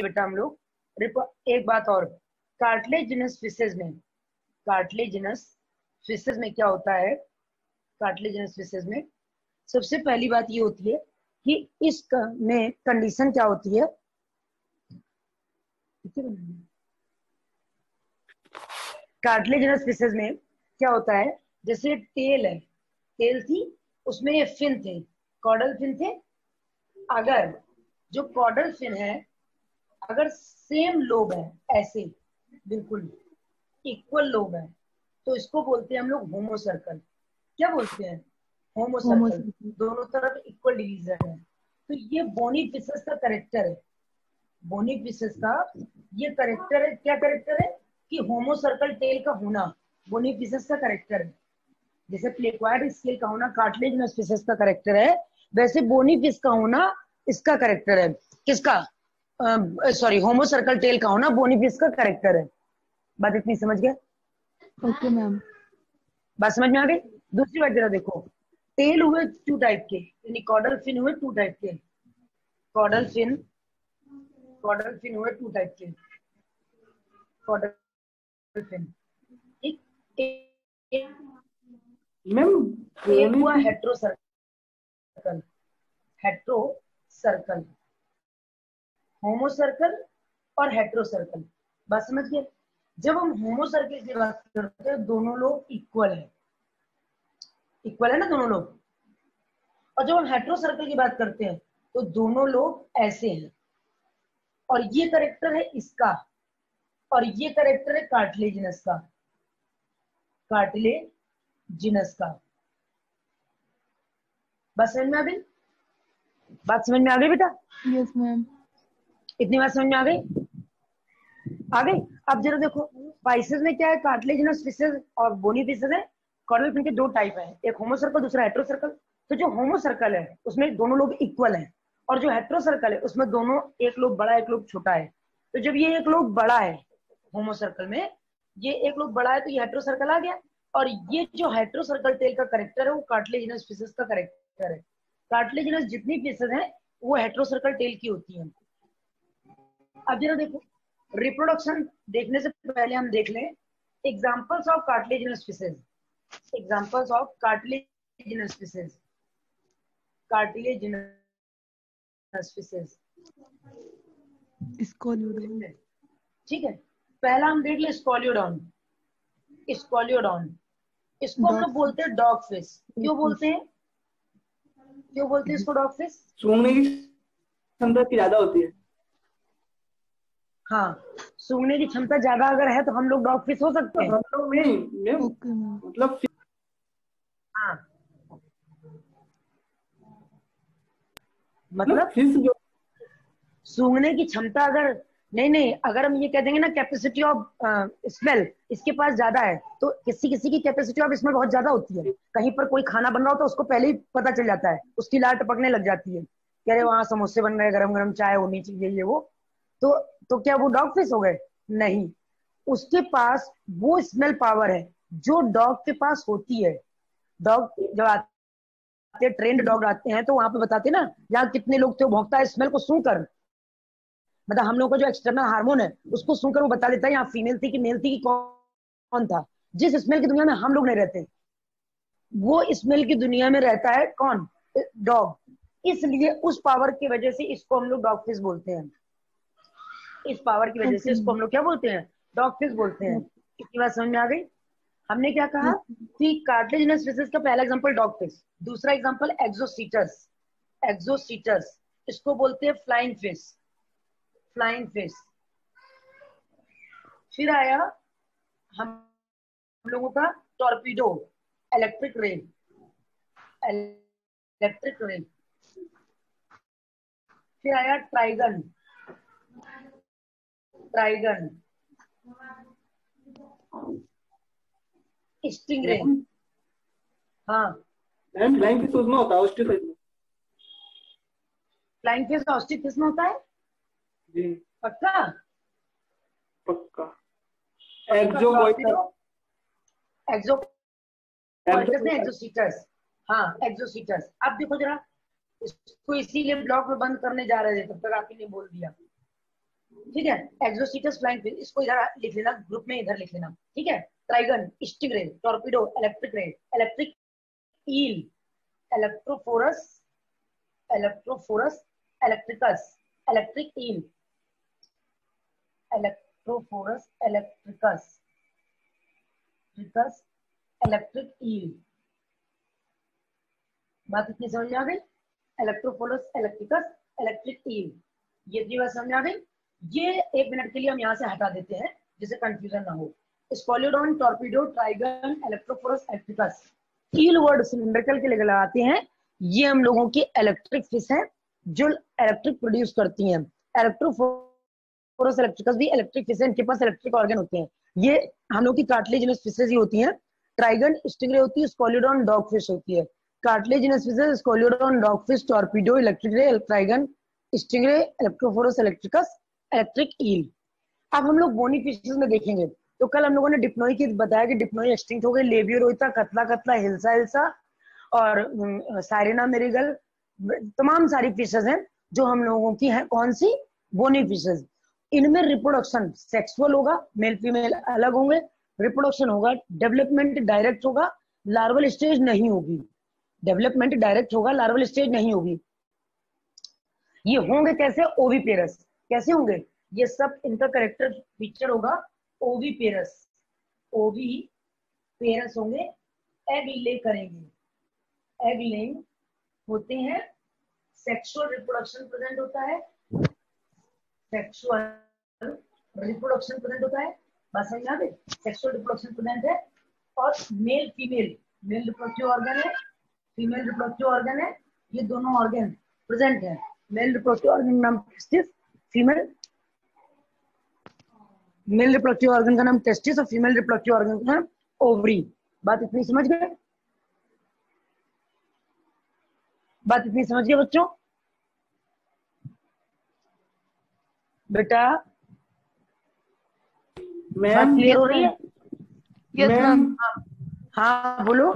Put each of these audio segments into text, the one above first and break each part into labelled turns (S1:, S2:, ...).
S1: बेटा हम लोग। एक बात और, कार्टिलेजिनस फिशेज में क्या होता है? कार्टिलेजिनस फिशेज में सबसे पहली बात ये होती है कि इस में कंडीशन क्या होती है? कार्टिलेजिनस फिशेज में क्या होता है? जैसे टेल है, टेल थी, उसमें ये फिन थे, कॉर्डल फिन थे। अगर जो कॉर्डल फिन है, अगर सेम लोब है, ऐसे बिल्कुल इक्वल लोब है, तो इसको बोलते हैं हम लोग होमोसर्कल। क्या बोलते हैं? होमोसर्कल। दोनों तरफ इक्वल डिवीजन है। तो ये बोनी फिशेस का करेक्टर है। बोनी फिशेस का ये करेक्टर है। क्या करेक्टर है? कि होमोसर्कल टेल का होना बोनी फिशेस का करेक्टर है। जैसे प्लेक्वाइड स्केल का होना कार्टिलेजिनस फिशेस का करेक्टर है, वैसे बोनी फिश का होना इसका करेक्टर है। किसका? सॉरी, होमोसर्कल टेल का होना बोनी फिश का करेक्टर है। बात इतनी समझ गए?
S2: Okay ma'am.
S1: बात समझ में आ गई? दूसरी बात जरा देखो, टेल हुए टू टाइप के, यानी कॉर्डल फिन हुए टू टाइप के। कॉर्डल फिन हुए टू टाइप के। कॉर्डल फिन, ठीक।
S3: मैम
S1: एक हुआ हेट्रोसर्कल, होमोसर्कल और हेट्रोसर्कल। बात समझ गए? जब हम होमोसर्कल की बात करते हैं, दोनों लोग इक्वल है ना, दोनों लोग। और जब हम हेट्रोसर्कल की बात करते हैं तो दोनों लोग ऐसे हैं, और ये करेक्टर है इसका, और ये करेक्टर है कार्टिलेजिनस का। बात समझ में आ गई? बात समझ में आ गई बेटा?
S2: Yes ma'am.
S1: इतनी बात समझ में आ गई? आ गई। अब जरा देखो, स्पाइसेस में क्या है? कार्टिलेजिनस फिशेस और बोनी फिशेस है। कॉर्डल फिन के दो टाइप है, एक होमोसर्कल, दूसरा हेट्रोसर्कल। तो जो होमोसर्कल है उसमें दोनों लोग इक्वल हैं, और जो हेट्रोसर्कल है उसमें दोनों, एक लोग बड़ा एक लोग छोटा है। तो जब ये एक लोग बड़ा है होमोसर्कल में, ये एक लोग बड़ा है, तो ये हेट्रोसर्कल आ गया। और ये जो हेट्रोसर्कल टेल का करेक्टर है वो कार्टिलेजिनस फिशेस का करेक्टर है। कार्टिलेजिनस जितनी फिशेस हैं वो हेट्रोसर्कल टेल की होती हैं। अब जरा देखो, रिप्रोडक्शन देखने से पहले हम देख लें examples of cartilaginous fishes. Examples of cartilaginous fishes.
S2: Scoliodon.
S1: ठीक है, पहला हम देख ले स्कोलियोडॉन। इसको हम लोग बोलते हैं डॉग फिश। क्यों बोलते हैं इसको डॉग फिश?
S3: सूंघने की क्षमता की ज्यादा होती है।
S1: हाँ, सूंघने की क्षमता ज्यादा अगर है तो हम लोग डॉग फिश हो सकते हैं।
S3: हम लोग नहीं मैम,
S2: ओके मैम।
S3: मतलब
S1: हाँ, मतलब
S3: फिश जो
S1: सूंघने की क्षमता अगर नहीं, अगर हम ये कह देंगे ना कैपेसिटी ऑफ स्मेल इसके पास ज्यादा है, तो किसी की कैपेसिटी ऑफ स्मेल बहुत ज्यादा होती है। कहीं पर कोई खाना बन रहा हो तो उसको पहले ही पता चल जाता है, उसकी लार टपकने लग जाती है कि अरे वहां समोसे बन रहे हैं, गरम गरम चाय होनी चाहिए, ये वो। तो क्या वो डॉग फिश हो गए? नहीं, उसके पास वो स्मेल पावर है जो डॉग के पास होती है। डॉग जब आते, ट्रेंड डॉग आते हैं तो वहां पे बताते ना यहाँ कितने लोग थे, वो भौंकता है स्मेल को सूंघकर। मतलब हम लोग का जो एक्सटर्नल हार्मोन है उसको सुनकर वो बता देता है यहाँ फीमेल थी कि मेल थी कि कौन था। जिस स्मेल की दुनिया में हम लोग नहीं रहते, वो स्मेल की दुनिया में रहता है कौन? डॉग। इसलिए उस पावर की वजह से इसको हम लोग डॉग फिश बोलते हैं। इस पावर की वजह से इसको हम लोग क्या बोलते हैं? डॉग फिश बोलते हैं। इतनी बात समझ में आ गई? हमने क्या कहा कि कार्टिलेजिनस फिशेस का पहला एग्जांपल डॉग फिश, दूसरा एग्जांपल एक्सोसीटस, इसको बोलते हैं फ्लाइंग फिश। फिर आया हम लोगों का टॉर्पीडो, इलेक्ट्रिक रे। फिर आया ट्राइगन, स्टिंगरे। हाँ,
S3: मैम फ्लाइंग फिश उसमें होता है, ऑस्ट्रिच में।
S1: फ्लाइंग फिश ऑस्ट्रिच फिश में होता है?
S3: जी
S1: पक्का? एक्सोसीटस। हाँ, एक्सोसीटस। अब देखो जरा, इसको इसीलिए ब्लॉक में बंद करने जा रहे थे, तब तक आप ही ने बोल दिया। ठीक है। एक्सोसीटस फ्लाइंग फिश, इसको इधर लिख लेना ग्रुप में, इधर लिख लेना, ठीक है। Trygon, stingray, torpedo, electric ray, electric eel, electrophorus, electrophorus electricus, electric eel, electrophorus electricus, ट्रिकस, इलेक्ट्रिक ईल। बात इतनी समझ में आ गई? इलेक्ट्रोफोरस इलेक्ट्रिकस, इलेक्ट्रिक ईल, ये इतनी बात समझ में आ गई। ये 1 मिनट के लिए हम यहाँ से हटा देते हैं जिससे कंफ्यूजन ना हो। स्कोलियोडॉन, टॉर्पिडो, ट्राइगन, इलेक्ट्रोफोरस इलेक्ट्रिकस, ईल वर्ड सिलिंड्रिकल के लिए लगाते हैं। ये हम लोगों की इलेक्ट्रिक फिश है जो इलेक्ट्रिक प्रोड्यूस करती हैं। इलेक्ट्रोफोरस इलेक्ट्रिकस भी इलेक्ट्रिक फिश है, इनके पास इलेक्ट्रिक ऑर्गन होते हैं। ये हम लोग की कार्टिलेजिनस फिशेज ही होती हैं। ट्राइगन स्टिंगरे होती है, स्कोलियोडॉन डॉग फिश होती है। Cartilaginous fishes scoliodon, dog fish, torpedo, electric ray, trygon, stingray, electrophorus electricus, electric eel. अब हम लोग बोनी फिशेज में देखेंगे तो कल हम लोगों ने डिप्नोई की बताया कि डिप्नोई एक्सटिंक्ट हो गई। लेबियोरोइता, कतला कतला, हिल्सा हिल्सा और साइरेना मेरिगल, तमाम सारी फिशेज हैं जो हम लोगों की हैं। कौन सी? Bony fishes. इनमें रिप्रोडक्शन सेक्सुअल होगा, मेल फीमेल अलग होंगे, रिप्रोडक्शन होगा, डेवलपमेंट डायरेक्ट होगा, लार्वल स्टेज नहीं होगी। डेवलपमेंट डायरेक्ट होगा, लार्वल स्टेज नहीं होगी। ये होंगे कैसे? ओविपेरस। कैसे होंगे? ये सब इनका करेक्टर फीचर होगा ओविपेरस। ओविपेरस होंगे, एग ले करेंगे। एग लेइंग होते हैं, सेक्सुअल रिप्रोडक्शन प्रेजेंट होता है, सेक्सुअल रिप्रोडक्शन प्रेजेंट होता है। बस समझ में आ गई? सेक्सुअल रिप्रोडक्शन प्रेजेंट है और male female, mail reproductive organ है, फीमेल रिप्रोडक्टिव ऑर्गन है, ये दोनों ऑर्गन प्रेजेंट है। मेल रिप्रोडक्टिव ऑर्गन का नाम testis, female male reproductive organ का नाम टेस्टिस और फीमेल रिप्रोडक्टिव ऑर्गन का नाम ओवरी। बात इतनी समझ गए? बात इतनी समझ गए बच्चों? बेटा बात
S3: मैम
S1: क्लियर हो रही है?
S2: Yes ma'am.
S1: हाँ बोलो।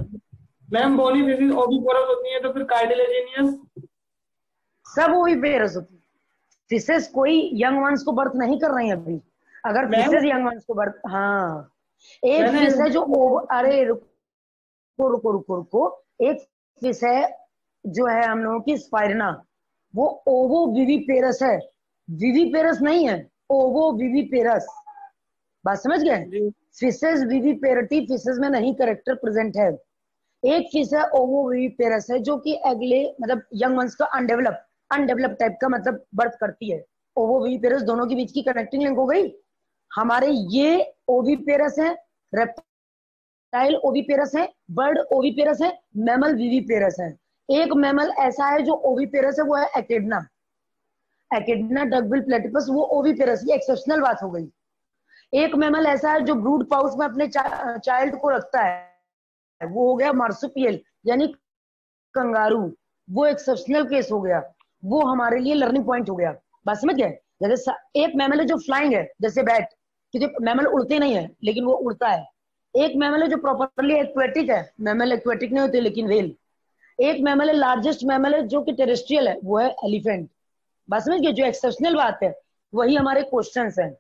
S3: मैम बोनी फिशेज ओविपोरस होती है तो फिर कार्टिलेजिनियस?
S1: सब ओविपेरस होती है। फिशेस कोई यंग वंस को बर्थ नहीं कर रही है अभी। अगर
S3: मैम
S1: फिशेस यंग वंस को बर्थ, हाँ एक
S3: मैंने
S1: फिश है जो अरे रुको रुको रुको रुको, एक फिश है जो है हम लोगों की स्पाइरना, वो ओवो विविपेरस है, विविपेरस नहीं है, ओवो विविपेरस। बात समझ गए?
S3: जी
S1: फिशेस विविपेरिटी फिशेस में नहीं करेक्टर प्रेजेंट है। एक फिश है ओवो विविपेरस है जो कि अगले मतलब यंग वंस का अनडेवलप टाइप का मतलब बर्थ करती है। ओवो विविपेरस, दोनों के बीच की कनेक्टिंग लिंक हो गई। हमारे ये ओविपेरस है, रेप्टाइल ओविपेरस है, बर्ड ओविपेरस है, मैमल विविपेरस है। एक मैमल ऐसा है जो ओविपेरस है, वो है एकेडना, एकेडना डकबिल प्लेटिपस, वो ओविपेरस। ये एक्सेप्शनल बात हो गई। एक मैमल ऐसा है जो ब्रूड पाउच में अपने चाइल्ड को रखता है, वो हो गया मार्सुपियल यानी कंगारू, वो एक्सेप्शनल केस हो गया, वो हमारे लिए लर्निंग पॉइंट हो गया। बात समझ गए? जैसे एक मैमल है जो फ्लाइंग है जैसे बैट, क्योंकि मैमल उड़ते नहीं है लेकिन वो उड़ता है। एक मैमल है जो प्रॉपरली एक्वेटिक है, मैमल एक्वेटिक नहीं होते लेकिन व्हेल। एक मैमल है, लार्जेस्ट मैमल है जो कि टेरेस्ट्रियल है, वो है एलिफेंट। बात समझ गए? जो एक्सेप्शनल बात है वही हमारे क्वेश्चंस हैं।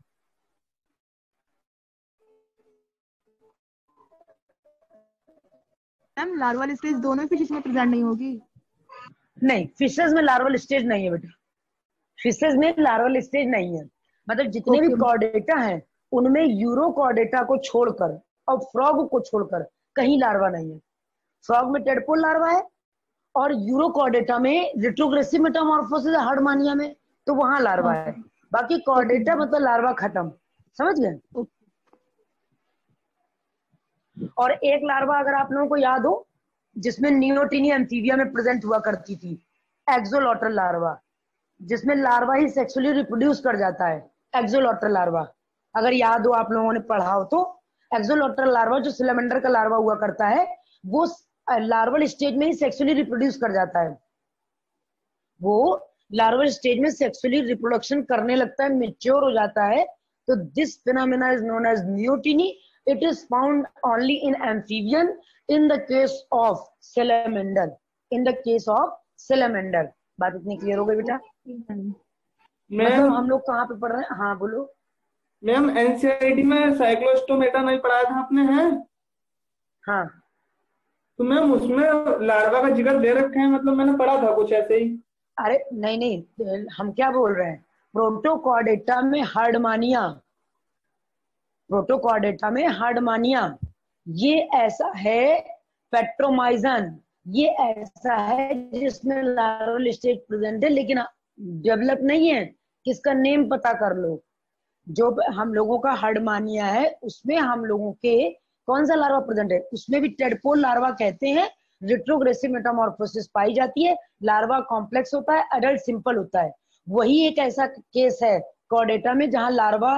S2: मैम लार्वल स्टेज दोनों फिशेस में प्रेजेंट नहीं होगी?
S1: नहीं, फिशेज में लार्वल स्टेज नहीं है बेटा, फिशेज में लार्वल स्टेज नहीं है। मतलब जितने भी
S2: ओके।
S1: कॉर्डेटा हैं उनमें यूरोकॉर्डेटा को छोड़कर और फ्रॉग को छोड़कर कहीं लार्वा नहीं है। फ्रॉग में टेडपोल लार्वा है और यूरोकॉर्डेटा में रिट्रोग्रेसिव मेटामॉर्फोसिस है हर्डमानिया में, तो वहां लार्वा है। बाकी कॉर्डेटा मतलब लार्वा खत्म। समझ गए? और एक लार्वा अगर आप लोगों को याद हो जिसमें नियोटिनी एम्फीबिया में प्रेजेंट हुआ करती थी, एक्सोलॉटल लार्वा, जिसमें लार्वा ही सेक्सुअली रिप्रोड्यूस कर जाता है, एक्सोलॉटल लार्वा। अगर याद हो आप लोगों ने पढ़ा हो तो, एक्सोलॉटल लार्वा जो सिलेमेंडर का लार्वा हुआ करता है वो लार्वल स्टेज में ही सेक्सुअली रिप्रोड्यूस कर जाता है। वो लार्वल स्टेज में सेक्सुअली रिप्रोडक्शन करने लगता है, मेच्योर हो जाता है। तो this phenomena is known as neoteny. It is found only in amphibian in the case of salamander, in the case of salamander. बात इतनी क्लियर हो गई बेटा? मतलब
S3: मैम
S1: हम लोग कहाँ पे पढ़ रहे हैं? हाँ बोलो।
S3: मैम एनसीईआरटी में साइक्लोस्टोमेटा नहीं पढ़ाया था आपने, है?
S1: हाँ
S3: तो मैम उसमें लार्वा का जिक्र दे रखे हैं, मतलब मैंने पढ़ा था कुछ ऐसे ही।
S1: अरे नहीं नहीं, हम क्या बोल रहे हैं, प्रोटोकॉर्डेटा में हार्डमानिया, प्रोटोकॉर्डेटा में हार्डमानिया ये ऐसा है, पेट्रोमाइजन ये ऐसा है जिसमें लार्वल स्टेज प्रेजेंट है लेकिन डेवलप नहीं है। किसका नेम पता कर लो। जो हम लोगों का हार्डमानिया है उसमें हम लोगों के कौन सा लार्वा प्रेजेंट है, उसमें भी टेडपोल लार्वा कहते हैं। रिट्रोग्रेसिव मेटामॉर्फोसिस पाई जाती है। लार्वा कॉम्प्लेक्स होता है, एडल्ट सिंपल होता है। वही एक ऐसा केस है कॉर्डेटा में जहां लार्वा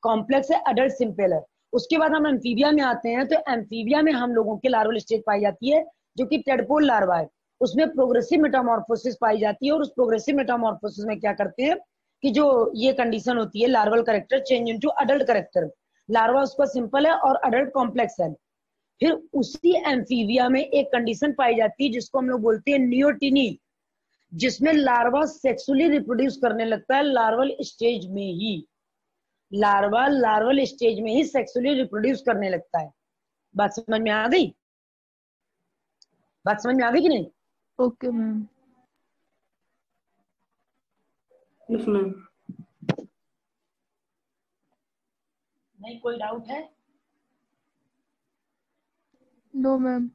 S1: कॉम्प्लेक्स है, एडल्ट सिंपल है। उसके बाद हम एम्फीबिया में आते हैं, तो एम्फीबिया में हम लोगों के लार्वल स्टेज पाई जाती है जो कि टेडपोल लार्वा है। उसमें प्रोग्रेसिव मेटामॉर्फोसिस पाई जाती है, और उस प्रोग्रेसिव मेटामॉर्फोसिस में क्या करते हैं कि जो ये कंडीशन होती है larval character change into adult character, larva उसका सिंपल है और अडल्ट कॉम्प्लेक्स है। फिर उसी एम्फीबिया में एक कंडीशन पाई जाती है जिसको हम लोग बोलते हैं नियोटिनी, जिसमें लार्वा सेक्सुअली रिप्रोड्यूस करने लगता है लार्वल स्टेज में ही। लार्वा लार्वल स्टेज में ही सेक्सुअली रिप्रोड्यूस करने लगता है। बात समझ में आ गई? बात समझ में आ गई कि नहीं?
S2: Okay ma'am.
S3: Yes ma'am.
S1: नहीं कोई डाउट है?
S2: No ma'am.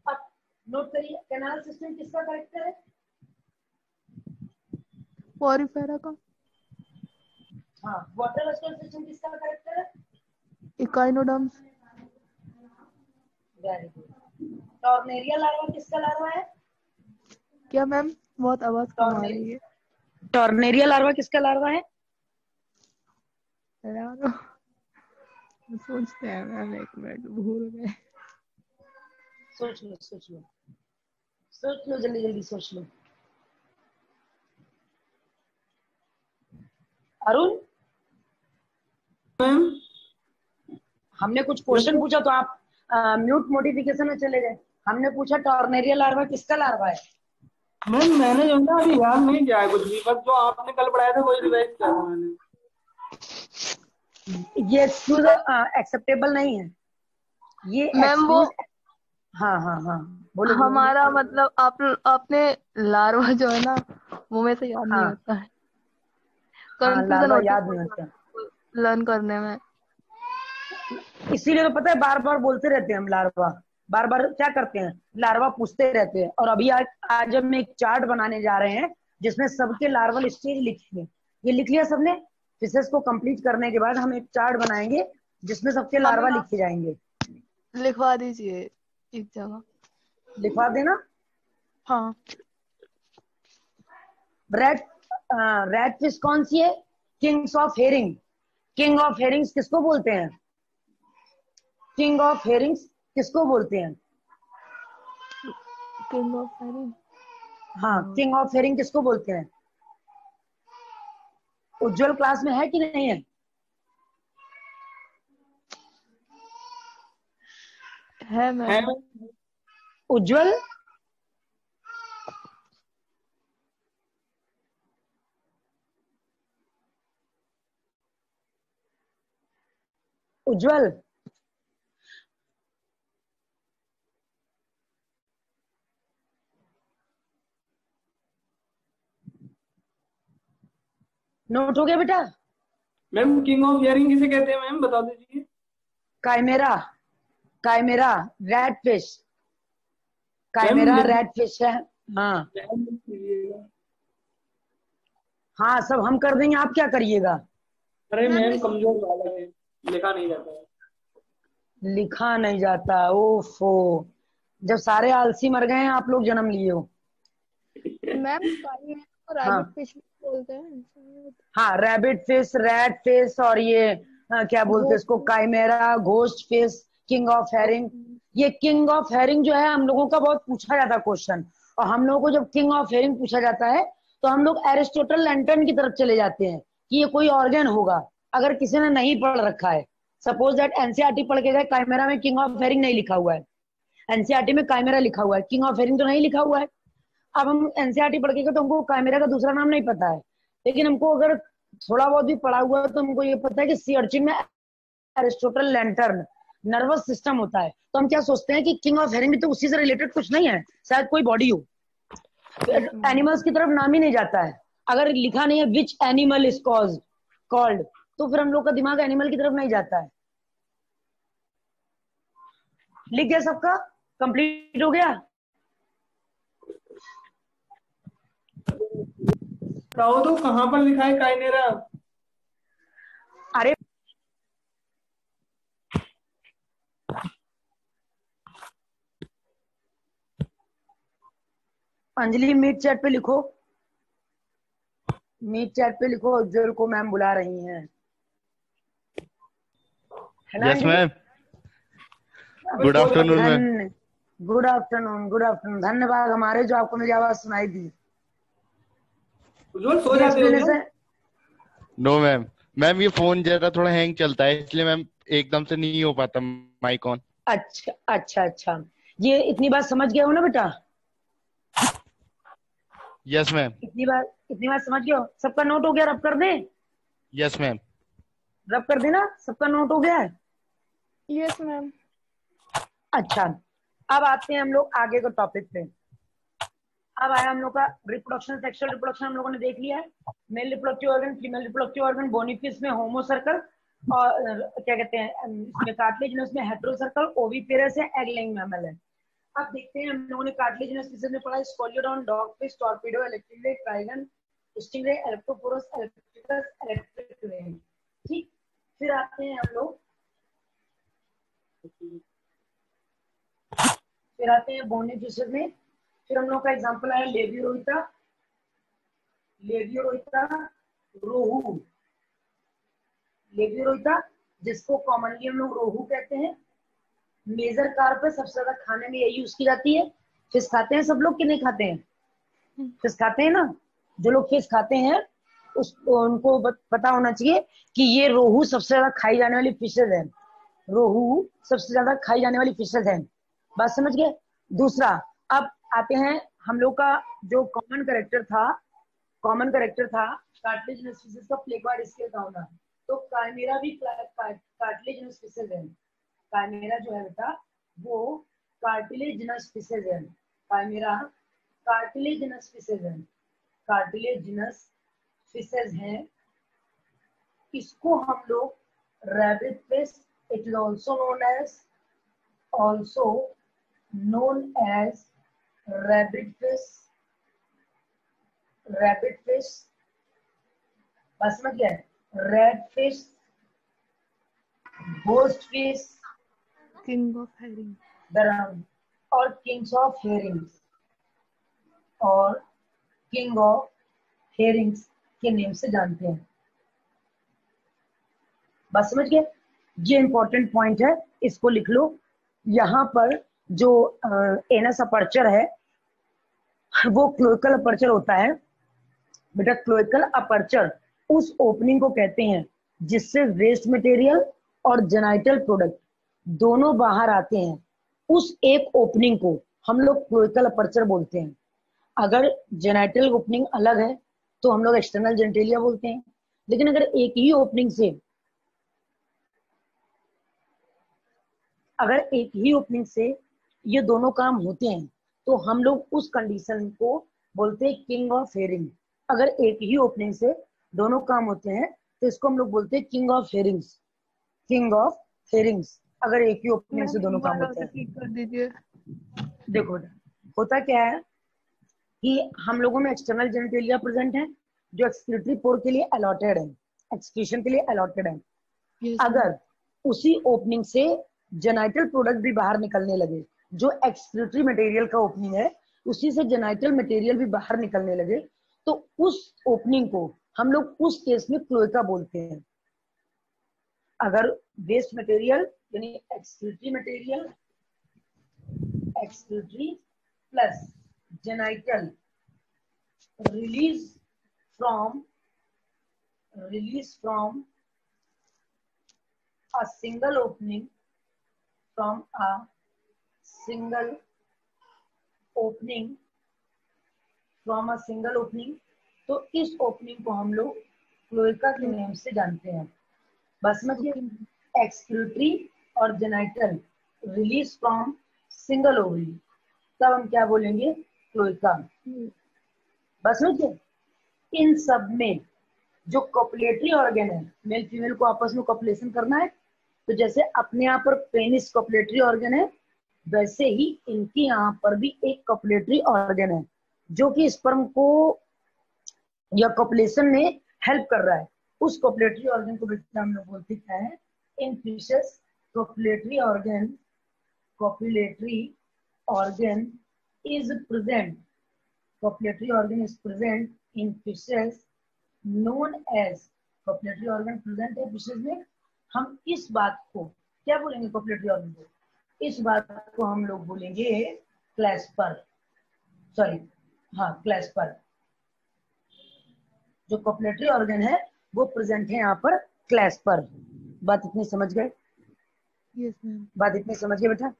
S1: अब नोट करिए, कैनाल सिस्टम किसका करेक्टर है?
S2: पॉरीफेरा का।
S1: हाँ, वाटर वेस्टर्न सिस्टम किसका करेक्टर है?
S2: Echinoderms.
S1: Very good. Tornaria larva किसका लार्वा है?
S2: क्या मैम, बहुत आवाज कम आ रही है
S1: टॉर्नेरिया लार्वा किसका लार्वा है?
S2: यार। सोचते हैं मैम, एक मिनट भूल गए।
S1: सोच लो सोच लो सोच लो, जल्दी जल्दी सोच लो। अरुण,
S3: मैम
S1: हमने कुछ क्वेश्चन पूछा तो आप म्यूट नोटिफिकेशन में चले गए। हमने पूछा टॉर्नेरिया लार्वा किसका लार्वा है?
S3: मैम मैंने जो है ना अभी याद नहीं किया है कुछ भी, बस जो आपने कल पढ़ाया था वही रिवाइज किया था मैंने।
S1: ये एक्सक्यूज एक्सेप्टेबल नहीं है, ये
S2: मैम वो
S1: एक्सक्यूज। हाँ हाँ हाँ, बोलो बोलो।
S2: हमारा मतलब आपने लार्वा जो है ना, वो में से याद नहीं
S1: हाँ
S2: होता है।
S1: हाँ,
S2: कंफ्यूजन
S1: लार्वा
S2: होती
S1: याद नहीं
S2: है
S1: होता।
S2: लर्न करने में।
S1: इसीलिए तो पता है बार बार बोलते रहते हैं हम लार्वा। बार बार क्या करते हैं, लार्वा पूछते रहते हैं। और अभी आज हम एक चार्ट बनाने जा रहे हैं जिसमें सबके लार्वल स्टेज लिखेंगे। ये लिख लिया सबने? फिशेस को कंप्लीट करने के बाद हम एक चार्ट बनाएंगे जिसमें सबके
S2: हाँ
S1: लार्वा
S2: मैम, आप
S1: लिखे जाएंगे।
S2: लिखवा दीजिए एक जगह।
S1: लिखवा देना।
S2: हाँ।
S1: रेड रेड फिश कौन सी है? Kings of herring. King of Hering's किसको बोलते हैं? किंग ऑफ हेरिंग्स किसको बोलते हैं?
S2: King of herring.
S1: हाँ, किंग ऑफ हेरिंग किसको बोलते हैं? उज्जवल क्लास में है कि नहीं है?
S2: है
S3: है
S2: मैम।
S1: उज्जवल, उज्जवल नोट हो गया बेटा?
S3: मैम किंग ऑफ हियरिंग किसे कहते हैं मैम, बता दीजिए।
S1: Chimera, chimera red fish,
S3: ma'am
S1: chimera
S3: लिख
S1: रेड फिश है। हाँ
S3: लीजिएगा।
S1: हाँ, सब हम कर देंगे, आप क्या करिएगा?
S3: अरे मैम कमजोर वाला है, लिखा नहीं जाता है।
S1: लिखा नहीं जाता, ओफो। जब सारे आलसी मर गए हैं आप लोग जन्म लिए हो।
S2: मैम काइमेरा को
S1: हाँ
S2: रैबिट फिश बोलते हैं शायद।
S1: हाँ, रैबिट फिश, रैट फिश, और ये क्या बोलते हैं इसको,
S2: ghost.
S1: Chimera, ghost fish, king of herring. ये किंग ऑफ हेरिंग जो है हम लोगों का बहुत पूछा जाता क्वेश्चन। और हम लोगों को जब किंग ऑफ हेरिंग पूछा जाता है तो हम लोग एरिस्टोटल लैंटन की तरफ चले जाते हैं कि ये कोई ऑर्गन होगा, अगर किसी ने नहीं पढ़ रखा है। सपोज दैट एनसीईआरटी पढ़ के गए, काइमेरा में किंग ऑफ हेरिंग नहीं लिखा हुआ है, एनसीईआरटी में काइमेरा लिखा हुआ है, किंग ऑफ हेरिंग तो नहीं लिखा हुआ है। अब हम एनसीईआरटी पढ़ के गए तो हमको काइमेरा का दूसरा नाम नहीं पता है, लेकिन हमको अगर थोड़ा बहुत भी पढ़ा हुआ है तो हमको ये पता है कि सी अर्चिन में एरिस्टोटल लैंटर्न नर्वस सिस्टम होता है। तो हम क्या सोचते हैं कि किंग ऑफ हेरिंग भी तो उसी से रिलेटेड कुछ नहीं है, शायद कोई बॉडी हो। एनिमल्स की तरफ नाम ही नहीं जाता है, अगर लिखा नहीं है विच एनिमल इज कॉल्ड, तो फिर हम लोग का दिमाग एनिमल की तरफ नहीं जाता है। लिख गया सबका? कंप्लीट हो गया?
S3: बताओ तो कहाँ पर लिखा है काइनेरा?
S1: अरे अंजलि मीट चैट पे लिखो, मीट चैट पे लिखो, उज्जवल को मैम बुला रही हैं, है ना?
S4: Yes ma'am, good afternoon ma'am.
S1: Good afternoon, good afternoon. धन्यवाद हमारे जो आपको मेरी आवाज सुनाई दी।
S3: उज्जवल सो जाते हो क्या?
S4: नो मैम, मैम ये फोन जरा थोड़ा हैंग चलता है इसलिए मैम एकदम से नहीं हो पाता माइक ऑन।
S1: अच्छा अच्छा अच्छा, ये इतनी बात समझ गए हो ना बेटा?
S4: Yes ma'am.
S1: इतनी बात समझ गए हो? सबका नोट हो गया? रब कर दे?
S4: Yes ma'am.
S1: रब कर देना, सबका नोट हो गया है?
S2: Yes ma'am.
S1: अच्छा, अब आते हैं हम लोग आगे के टॉपिक पे। अब आया हम लोग का रिप्रोडक्शन, सेक्सुअल रिप्रोडक्शन हम लोगों ने देख लिया है। Male reproductive organ, female reproductive organ, bony fish में होमो सर्कल, और क्या कहते हैं इसमें कार्टिलेजिनस में हेटेरो सर्कल, ओविपेरस है, एग लेइंग मैमल है। अब देखते हैं हम लोगों ने कार्टिलेजिनस फिशेस में पढ़ा Scoliodon, dogfish, torpedo, electric ray, trygon, stingray, electrophorus, electricus, electric ray. ठीक, फिर आते हैं हम लोग, फिर आते हैं बोनी फिशेस में। फिर हम लोग का एग्जांपल आया लेबियोरोइटा, लेबियोरोइटा रोहू, लेबियोरोइटा जिसको कॉमनली हम लोग रोहू कहते हैं। मेजर कार्प पे सबसे ज्यादा खाने में यही यूज की जाती है। फिश खाते हैं सब लोग कि नहीं खाते हैं? फिश खाते हैं ना? जो लोग फिश खाते हैं उनको पता होना चाहिए कि ये रोहू सबसे ज्यादा खाई जाने वाली फिशेज है, रोहू सबसे ज्यादा खाई जाने वाली फिशेज है। बात समझ गए? दूसरा, अब आते हैं हम लोग का जो कॉमन करेक्टर था कार्टिलेजिनस फिशेज का प्लेकवार्ड स्केल का होना। तो काइमेरा भी कार्टिलेजिनस फिशेज है। काइमेरा जो है बेटा वो कार्टिलेजिनस फिशेज है। काइमेरा कार्टिलेजिनस फिशेज है, कार्टिलेजिनस फिशेज है। इसको हम लोग rabbit fish, it is also known as rabbit fish, बस समझ गया? Red fish, ghost fish,
S2: king of herring,
S1: dram, और किंग्स ऑफ हेरिंग्स, और किंग ऑफ हेरिंग्स के नेम से जानते हैं। बस समझ गए? ये इंपॉर्टेंट पॉइंट है, इसको लिख लो। यहाँ पर जो एनस अपर्चर है वो क्लोइकल अपर्चर होता है बेटा। क्लोइकल अपर्चर उस ओपनिंग को कहते हैं जिससे वेस्ट मटेरियल और जेनाइटल प्रोडक्ट दोनों बाहर आते हैं। उस एक ओपनिंग को हम लोग क्लोइकल अपर्चर बोलते हैं। अगर जेनाइटल ओपनिंग अलग है तो हम लोग एक्सटर्नल जेनिटेलिया बोलते हैं। लेकिन अगर एक ही ओपनिंग से ये दोनों काम होते हैं तो हम लोग उस कंडीशन को बोलते हैं किंग ऑफ हेरिंग। अगर एक ही ओपनिंग से दोनों काम होते हैं तो इसको हम लोग बोलते हैं king of Hering's, king of Hering's. अगर एक ही ओपनिंग से दोनों काम होते हैं।
S2: कर दीजिए।
S1: देखो होता क्या है कि हम लोगों में एक्सटर्नल जेनिटेलिया प्रेजेंट है जो एक्सक्रीटरी पोर के लिए अलॉटेड है, एक्सक्रीशन के लिए अलॉटेड है। अगर उसी ओपनिंग से जेनाइटल प्रोडक्ट भी बाहर निकलने लगे, जो एक्सक्रीटरी मटेरियल का ओपनिंग है उसी से जेनाइटल मटेरियल भी बाहर निकलने लगे, तो उस ओपनिंग को हम लोग उस केस में क्लोएका बोलते हैं। अगर वेस्ट मटेरियल यानी excretory material, excretory plus genital release from a single opening from a single opening from a single opening, तो इस ओपनिंग को हम लोग क्लोएका के नेम से जानते हैं। बस समझिए, एक्सक्रीटरी और genital release from single ovary, तब हम क्या बोलेंगे? क्लोएका। बस समझिए, इन सब में जो कॉपुलेटरी ऑर्गन है, मेल फीमेल को आपस में कॉपुलेशन करना है, तो जैसे अपने यहाँ पर पेनिस कॉपुलेटरी ऑर्गन है, वैसे ही इनके यहाँ पर भी एक कॉपुलेटरी ऑर्गन है जो कि स्पर्म को या कॉपुलेशन में हेल्प कर रहा है। उस कॉपुलेटरी ऑर्गन को बेटा हम लोग बोलते क्या है? In fishes copulatory organ is present, copulatory organ is present in fishes known as, copulatory organ present है फिशेस में। हम इस बात को क्या बोलेंगे? कॉपुलेटरी ऑर्गन को, इस बात को हम लोग बोलेंगे क्लैस्पर, सॉरी हाँ क्लैस्पर। जो कॉपुलेटरी ऑर्गन है वो प्रेजेंट है यहाँ पर क्लैस्पर। बात इतनी समझ गए?
S2: Yes ma'am.
S1: बात इतनी समझ गए बेटा?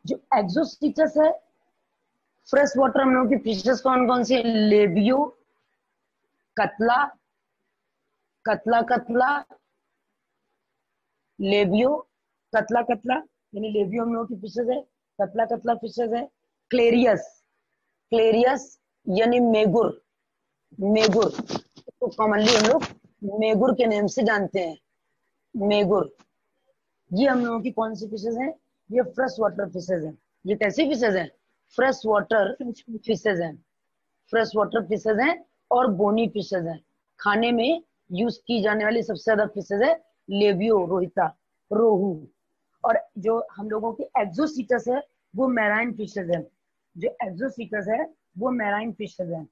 S1: जो एक्सोस्टिचस है, फ्रेश वाटर हम लोग की फिशेस कौन कौन सी? लेबियो, कतला, कतला कतला, लेबियो, कतला कतला, यानी लेबियो हम लोग की फिशेस है, कतला कतला फिशेस है। क्लेरियस, क्लेरियस यानी मेगुर, मेगुर तो कॉमनली हम लोग मेगुर के नेम से जानते हैं, मेगुर। ये हम लोगों की कौन सी फिशेस हैं? ये फ्रेश वाटर फिशेस हैं। ये कैसी फिशेस हैं? फ्रेश वाटर फिशेस हैं, फ्रेश वाटर फिशेस हैं और बोनी फिशेस हैं। खाने में यूज की जाने वाली सबसे ज्यादा फिशेस है लेबियो, रोहिता, रोहू। और जो हम लोगों की एक्सोसीटस है वो मैराइन फिशेस है, जो एक्सोसीटस है वो मैराइन फिशेस है।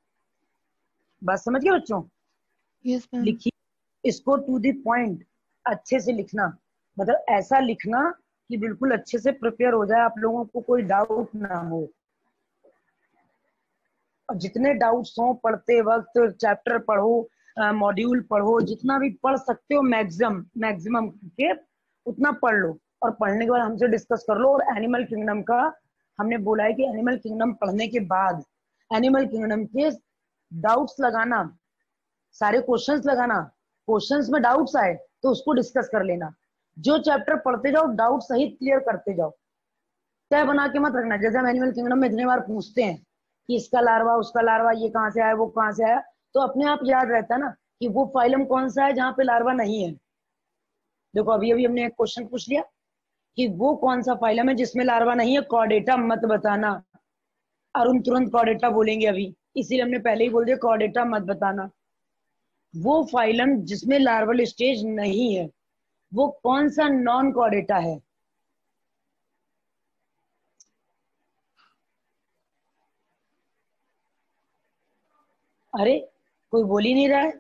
S1: बात समझ गए बच्चों?
S2: Yes ma'am.
S1: लिखिए इसको टू द पॉइंट, अच्छे से लिखना, मतलब ऐसा लिखना कि बिल्कुल अच्छे से प्रिपेयर हो जाए, आप लोगों को कोई डाउट ना हो। और जितने डाउट्स हो पढ़ते वक्त, चैप्टर पढ़ो, मॉड्यूल पढ़ो, जितना भी पढ़ सकते हो मैक्सिमम के उतना पढ़ लो। और पढ़ने के बाद हमसे डिस्कस कर लो। और एनिमल किंगडम का हमने बोला है कि एनिमल किंगडम पढ़ने के बाद एनिमल किंगडम के डाउट्स लगाना, सारे क्वेश्चंस लगाना, क्वेश्चंस में डाउट्स आए तो उसको डिस्कस कर लेना। जो चैप्टर पढ़ते जाओ डाउट सहित क्लियर करते जाओ, तय बना के मत रखना। जैसे हम एनिमल किंगडम में इतने बार पूछते हैं कि इसका लार्वा, उसका लार्वा, ये कहाँ से आया, वो कहाँ से आया, तो अपने आप याद रहता है ना कि वो फाइलम कौन सा है जहाँ पे लार्वा नहीं है। देखो अभी अभी हमने एक क्वेश्चन पूछ लिया कि वो कौन सा फाइलम है जिसमें लार्वा नहीं है, कॉर्डेटा मत बताना। अरुण तुरंत कॉर्डेटा बोलेंगे अभी, इसीलिए हमने पहले ही बोल दिया कॉर्डेटा मत बताना। वो फाइलम जिसमें लार्वल स्टेज नहीं है वो कौन सा नॉन कॉर्डेटा है? अरे कोई बोल ही नहीं रहा है।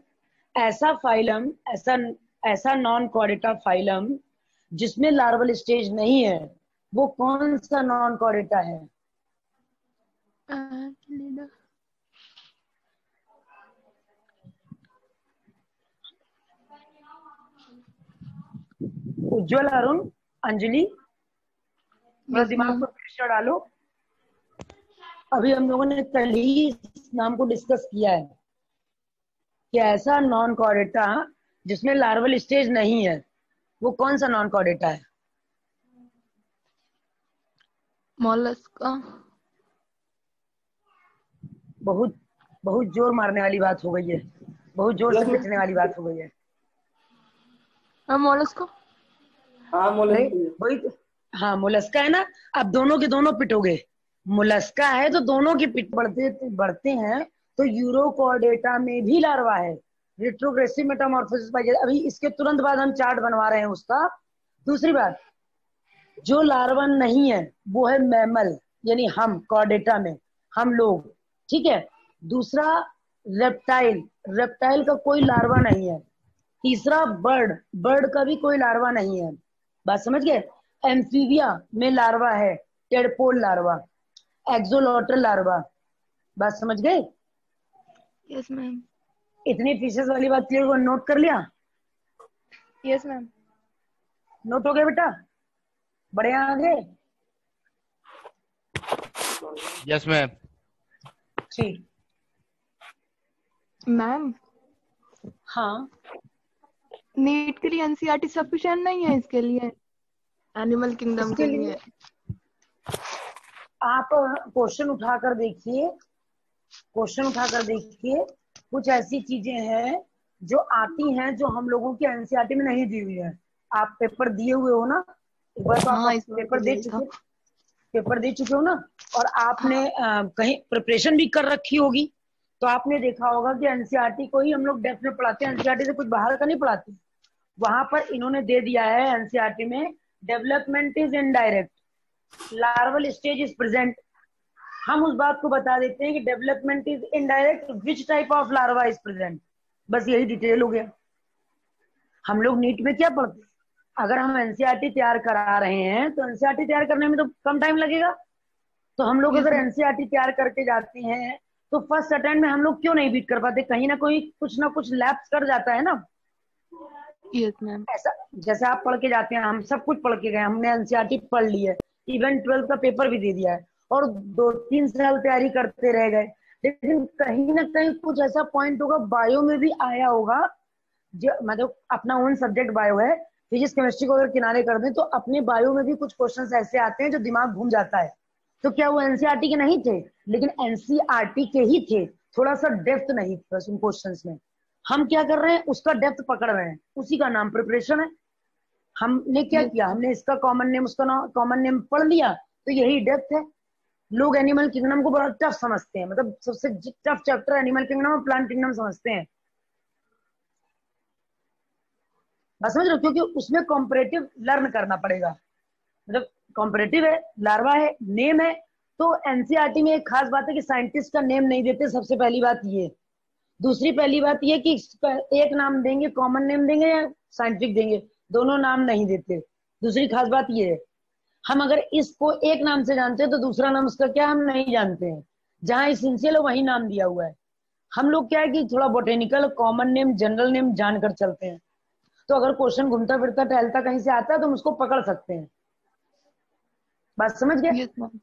S1: ऐसा फाइलम, ऐसा नॉन कॉर्डेटा फाइलम जिसमें लार्वल स्टेज नहीं है वो कौन सा नॉन कॉर्डेटा है? उज्जवल, अरुण, अंजलि, थोड़ा दिमाग पर प्रेशर डालो। अभी हम लोगों ने कल ही इस नाम को डिस्कस किया है कि ऐसा नॉन कॉर्डेटा जिसमें लार्वल स्टेज नहीं है वो कौन सा नॉन कॉर्डेटा है?
S2: मोलस्का।
S1: बहुत बहुत जोर मारने वाली बात हो गई है, बहुत जोर से पिटने वाली बात हो गई है।
S2: मोलस्का।
S3: हाँ
S1: वही हाँ मोलस्का है ना। अब दोनों के दोनों पिटोगे। मोलस्का है तो दोनों के पिट बढ़ते हैं। तो यूरोकॉर्डेटा में भी लार्वा है, रिट्रोग्रेसिव मेटामॉर्फोसिस पाई जाती है। अभी इसके तुरंत बाद हम चार्ट बनवा रहे हैं उसका। दूसरी बात, जो लार्वा नहीं है वो है मैमल, यानी हम कॉर्डेटा में हम लोग, ठीक है। दूसरा रेप्टाइल, रेप्टाइल का कोई लार्वा नहीं है। तीसरा बर्ड, बर्ड का भी कोई लार्वा नहीं है। बात समझ गए? एम्फीबिया में लार्वा है, टेडपोल लार्वा, एक्सोलॉटल लार्वा। बात समझ गए?
S2: Yes ma'am.
S1: इतनी फिशेस वाली बात क्लियर हुआ, नोट कर लिया?
S2: Yes ma'am.
S1: नोट हो गया बेटा? बढ़े आगे?
S4: Yes ma'am.
S1: ठीक।
S2: मैम
S1: हाँ,
S2: नीट के लिए एनसीईआरटी सफिशिएंट नहीं है इसके लिए, एनिमल किंगडम
S1: इसके
S2: के
S1: लिए
S2: लिए?
S1: आप क्वेश्चन उठाकर देखिए, क्वेश्चन उठाकर देखिए। कुछ ऐसी चीजें हैं जो आती हैं जो हम लोगों की एनसीईआरटी में नहीं दी हुई है। आप पेपर दिए हुए हो ना, एक बार तो
S2: हाँ
S1: आप
S2: इस बार तो
S1: पेपर दे
S2: यही था।
S1: चुके, पेपर दे चुके हो ना, और आपने
S2: हाँ
S1: कहीं प्रिपरेशन भी कर रखी होगी, तो आपने देखा होगा कि एनसीईआरटी को ही हम लोग डेप्थ में पढ़ाते हैं, एनसीईआरटी से कुछ बाहर का नहीं पढ़ाते। वहां पर इन्होंने दे दिया है एनसीईआरटी में, development is indirect, larval stage is present. हम उस बात को बता देते हैं कि development is indirect, which type of larva is present, बस यही डिटेल हो गया। हम लोग नीट में क्या पढ़ते हैं? अगर हम एनसीईआरटी तैयार करा रहे हैं तो एनसीईआरटी तैयार करने में तो कम टाइम लगेगा। तो हम लोग
S2: यस
S1: अगर
S2: मैम।
S1: एनसीईआरटी तैयार करके जाते हैं तो फर्स्ट अटेम्प्ट में हम लोग क्यों नहीं बीट कर पाते? कहीं ना कुछ लैप्स कर जाता है ना।
S2: Yes ma'am.
S1: ऐसा जैसे आप पढ़ के जाते हैं, हम सब कुछ पढ़ के गए, हमने एनसीईआरटी पढ़ ली है, इवन 12th का पेपर भी दे दिया है, और 2-3 साल तैयारी करते रह गए, लेकिन कहीं ना कहीं कुछ ऐसा पॉइंट होगा, बायो में भी आया होगा, जो मतलब अपना ओन सब्जेक्ट बायो है, फिजिक्स केमिस्ट्री को अगर किनारे कर दें तो अपने बायो में भी कुछ क्वेश्चंस ऐसे आते हैं जो दिमाग घूम जाता है। तो क्या वो एनसीईआरटी के नहीं थे? लेकिन एनसीईआरटी के ही थे, थोड़ा सा डेप्थ नहीं था उन क्वेश्चंस में। हम क्या कर रहे हैं, उसका डेप्थ पकड़ रहे हैं, उसी का नाम प्रिपरेशन है। हमने क्या
S2: यस
S1: किया,
S2: मैम।
S1: हमने इसका कॉमन नेम उसका कॉमन नेम पढ़ लिया, तो यही डेप्थ है। लोग एनिमल किंगडम को बड़ा टफ समझते हैं, मतलब सबसे टफ चैप्टर एनिमल किंगडम और प्लांट किंगडम समझते हैं, बस समझ रहे हो? क्योंकि उसमें कॉम्परेटिव लर्न करना पड़ेगा, मतलब कॉम्परेटिव है, लार्वा है, नेम है। तो एनसीईआरटी में एक खास बात है कि साइंटिस्ट का नेम नहीं देते, सबसे पहली बात ये। दूसरी पहली बात ये कि एक नाम देंगे, कॉमन नेम देंगे या साइंटिफिक देंगे, दोनों नाम नहीं देते। दूसरी खास बात ये है, हम अगर इसको एक नाम से जानते हैं तो दूसरा नाम उसका क्या हम नहीं जानते हैं, जहां इसेंशियल है वही नाम दिया हुआ है। हम लोग क्या है कि थोड़ा botanical, common name, general name जानकर चलते हैं, तो अगर क्वेश्चन घूमता फिरता टहलता कहीं से आता है तो हम उसको पकड़ सकते हैं। बात समझ गए?
S2: Yes ma'am.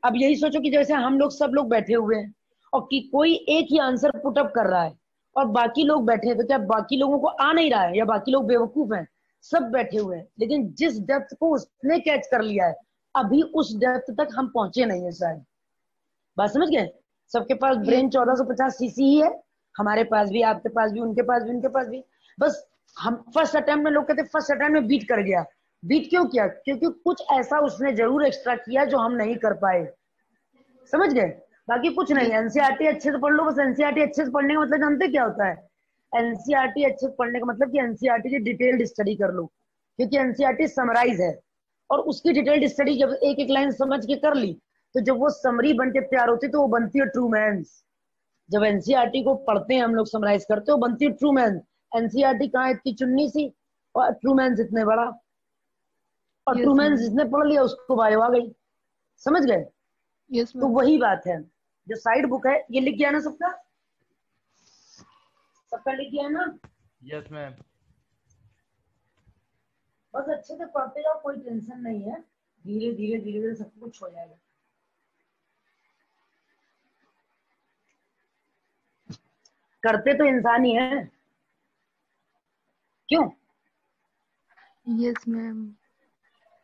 S1: अब यही सोचो कि जैसे हम लोग सब लोग बैठे हुए हैं और कि कोई एक ही आंसर पुटअप कर रहा है और बाकी लोग बैठे हैं, तो क्या बाकी लोगों को आ नहीं रहा है या बाकी लोग बेवकूफ हैं? सब बैठे हुए हैं, लेकिन जिस डेप्थ को उसने कैच कर लिया है, अभी उस डेप्थ तक हम पहुंचे नहीं है शायद। बात समझ गए? सबके पास
S2: यस
S1: ब्रेन 1450 सीसी ही है, हमारे पास भी, आपके पास भी, उनके पास भी, उनके पास भी। बस हम फर्स्ट अटेम्प्ट में, लोग कहते फर्स्ट अटेम्प्ट में बीट कर गया। बीट क्यों किया? क्योंकि कुछ ऐसा उसने जरूर एक्स्ट्रा किया जो हम नहीं कर पाए। समझ गए? बाकी कुछ नहीं।
S2: यस
S1: एनसीईआरटी अच्छे से पढ़ लो, बस एनसीईआरटी अच्छे से पढ़ने का मतलब जानते क्या होता है? एनसीईआरटी अच्छे से पढ़ने का मतलब कि एनसीईआरटी की डिटेल्ड स्टडी कर लो, क्योंकि एनसीईआरटी समराइज है, और उसकी डिटेल्ड स्टडी जब एक एक लाइन समझ के कर ली, तो जब वो समरी बन के तैयार होती तो वो बनती है ट्रू मैन्स। जब एनसीईआरटी को पढ़ते हैं हम लोग, समराइज करते हो, बनती है ट्रू मैन। एनसीईआरटी कहाँ इतनी चुन्नी सी, और ट्रू मैन्स इतने बड़ा, और ट्रू
S2: यस
S1: मैन्स
S2: मैम।
S1: जिसने पढ़ लिया उसको बायो आ गई। समझ गए?
S2: यस
S1: तो
S2: मैम।
S1: वही बात है। जो साइड बुक है, ये लिख गया ना सबका? सबका लिख गया है ना?
S4: Yes ma'am.
S1: बस अच्छे से पढ़ते जाओ, कोई टेंशन नहीं है, धीरे धीरे धीरे धीरे सब कुछ हो जाएगा। करते तो इंसान ही है, क्यों?
S2: Yes ma'am.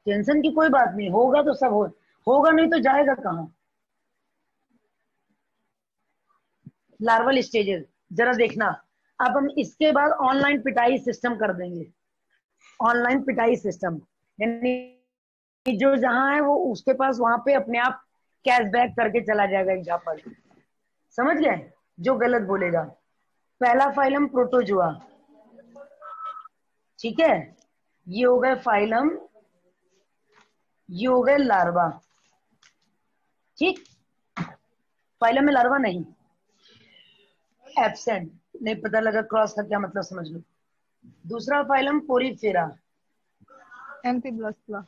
S1: टेंशन की कोई बात नहीं, होगा तो सब होगा, नहीं तो जाएगा कहाँ? लार्वल स्टेजेस जरा देखना। अब हम इसके बाद ऑनलाइन पिटाई सिस्टम कर देंगे। ऑनलाइन पिटाई सिस्टम यानी जो जहां है वो उसके पास वहां पे अपने आप कैशबैक करके चला जाएगा एग्जाम्पल। समझ गए? जो गलत बोलेगा। पहला फाइलम प्रोटोजुआ, ठीक है, ये हो गए फाइलम, ये हो गए लार्वा। ठीक, फाइलम में लार्वा नहीं, एब्सेंट, नहीं पता लगा क्रॉस का क्या मतलब, समझ लो। दूसरा फाइलम पोरीफेरा,
S2: एम्फीब्लास्टुला।